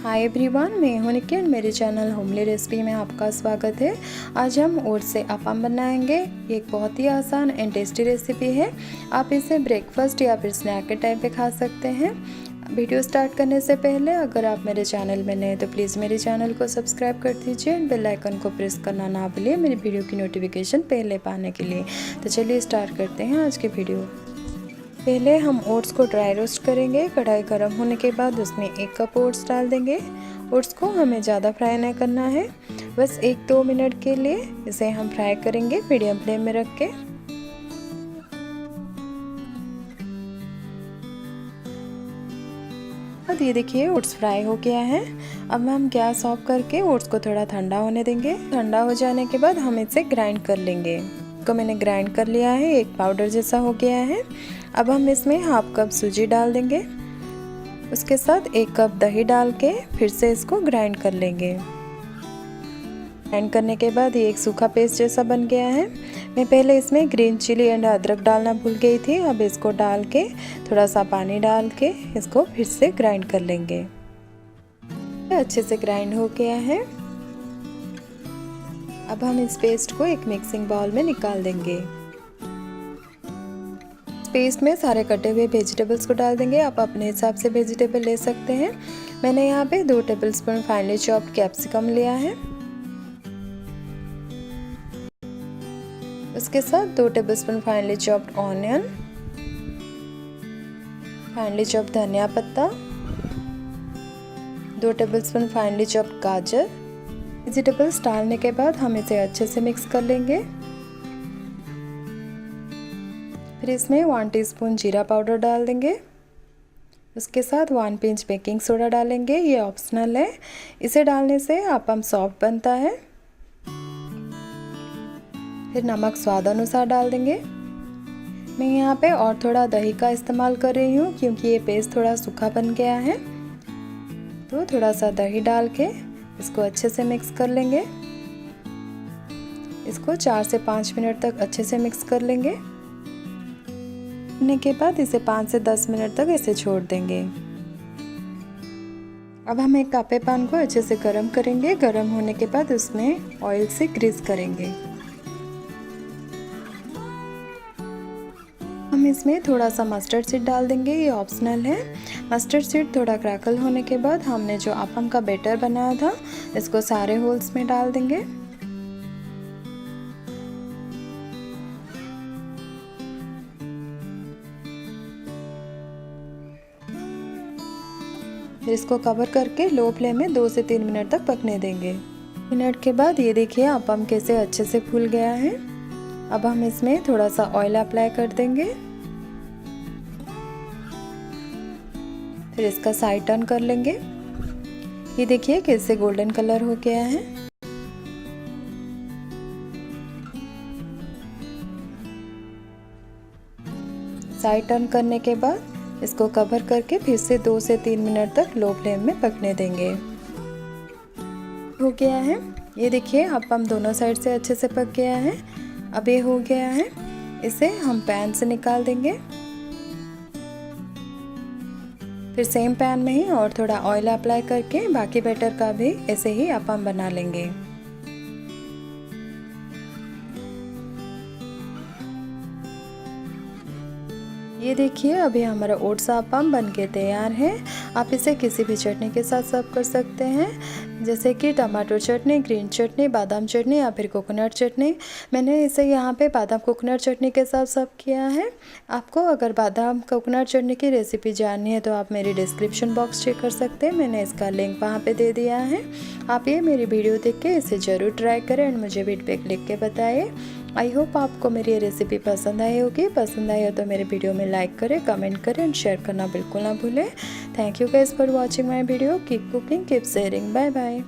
Hi everyone, मैं हूं निकी and मेरे चैनल होमली रेसिपी में आपका स्वागत है। आज हम ओट्स से अप्पम बनाएंगे। ये एक बहुत ही आसान एंड टेस्टी रेसिपी है। आप इसे ब्रेकफास्ट या फिर स्नैक के टाइम पे खा सकते हैं। वीडियो स्टार्ट करने से पहले अगर आप मेरे चैनल में नए तो प्लीज़ मेरे चैनल को सब्सक्राइब कर दीजिए एंड बेल आइकन को प्रेस करना ना भूलिए मेरी वीडियो की नोटिफिकेशन पहले पाने के लिए। तो चलिए स्टार्ट करते हैं आज की वीडियो। पहले हम ओट्स को ड्राई रोस्ट करेंगे। कढ़ाई गर्म होने के बाद उसमें 1 कप ओट्स डाल देंगे। ओट्स को हमें ज़्यादा फ्राई नहीं करना है, बस 1-2 मिनट के लिए इसे हम फ्राई करेंगे मीडियम फ्लेम में रख के। अब ये देखिए ओट्स फ्राई हो गया है। अब हम गैस ऑफ करके ओट्स को थोड़ा ठंडा होने देंगे। ठंडा हो जाने के बाद हम इसे ग्राइंड कर लेंगे। इसको मैंने ग्राइंड कर लिया है, एक पाउडर जैसा हो गया है। अब हम इसमें 1/2 कप सूजी डाल देंगे। उसके साथ 1 कप दही डाल के फिर से इसको ग्राइंड कर लेंगे। ग्राइंड करने के बाद ये एक सूखा पेस्ट जैसा बन गया है। मैं पहले इसमें ग्रीन चिली एंड अदरक डालना भूल गई थी। अब इसको डाल के थोड़ा सा पानी डाल के इसको फिर से ग्राइंड कर लेंगे। अच्छे से ग्राइंड हो गया है। अब हम इस पेस्ट को एक मिक्सिंग बाउल में निकाल देंगे। पेस्ट में सारे कटे हुए वेजिटेबल्स को डाल देंगे। आप अपने हिसाब से वेजिटेबल ले सकते हैं। मैंने यहाँ पे 2 टेबलस्पून फाइनली चॉप्ड कैप्सिकम लिया है। उसके साथ 2 tablespoon finally chopped onion, finally chopped धनिया पत्ता, 2 टेबलस्पून फाइनली चॉप्ड गाजर। वेजिटेबल्स डालने के बाद हम इसे अच्छे से मिक्स कर लेंगे। फिर इसमें 1 टीस्पून जीरा पाउडर डाल देंगे। उसके साथ 1 पिंच बेकिंग सोडा डालेंगे, ये ऑप्शनल है। इसे डालने से अप्पम सॉफ्ट बनता है। फिर नमक स्वाद अनुसार डाल देंगे। मैं यहाँ पे और थोड़ा दही का इस्तेमाल कर रही हूँ क्योंकि ये पेस्ट थोड़ा सूखा बन गया है। तो थोड़ा सा दही डाल के इसको अच्छे से मिक्स कर लेंगे। इसको 4 से 5 मिनट तक अच्छे से मिक्स कर लेंगे। के बाद इसे 5 से 10 मिनट तक ऐसे छोड़ देंगे। अब हम एक कापे पैन को अच्छे से गरम करेंगे। गरम होने के बाद उसमें ऑयल से ग्रीस करेंगे। हम इसमें थोड़ा सा मस्टर्ड सीड डाल देंगे, ये ऑप्शनल है। मस्टर्ड सीड थोड़ा क्रैकल होने के बाद हमने जो अप्पम का बैटर बनाया था इसको सारे होल्स में डाल देंगे। फिर इसको कवर करके लो फ्लेम में 2 से 3 मिनट तक पकने देंगे। मिनट के बाद ये देखिए अप्पम कैसे अच्छे से फूल गया है। अब हम इसमें थोड़ा सा ऑयल अप्लाई कर देंगे। फिर इसका साइड टर्न कर लेंगे। ये देखिए कैसे गोल्डन कलर हो गया है। साइड टर्न करने के बाद इसको कवर करके फिर से 2 से 3 मिनट तक लो फ्लेम में पकने देंगे। हो गया है, ये देखिए अप्पम दोनों साइड से अच्छे से पक गया है। अब ये हो गया है, इसे हम पैन से निकाल देंगे। फिर सेम पैन में ही और थोड़ा ऑयल अप्लाई करके बाकी बैटर का भी ऐसे ही अप्पम बना लेंगे। ये देखिए अभी हमारा ओट्स अप्पम बनके तैयार है। आप इसे किसी भी चटनी के साथ सर्व कर सकते हैं, जैसे कि टमाटो चटनी, ग्रीन चटनी, बादाम चटनी या फिर कोकोनट चटनी। मैंने इसे यहाँ पे बादाम कोकोनट चटनी के साथ सर्व किया है। आपको अगर बादाम कोकोनट चटनी की रेसिपी जाननी है तो आप मेरी डिस्क्रिप्शन बॉक्स चेक कर सकते हैं, मैंने इसका लिंक वहाँ पे दे दिया है। आप ये मेरी वीडियो देख के इसे ज़रूर ट्राई करें एंड मुझे फीडबैक लिख के बताइए। आई होप आपको मेरी ये रेसिपी पसंद आई होगी। पसंद आई हो तो मेरे वीडियो में लाइक करें, कमेंट करें एंड शेयर करना बिल्कुल ना भूलें। Thank you guys for watching my video. Keep cooking, keep sharing. Bye bye.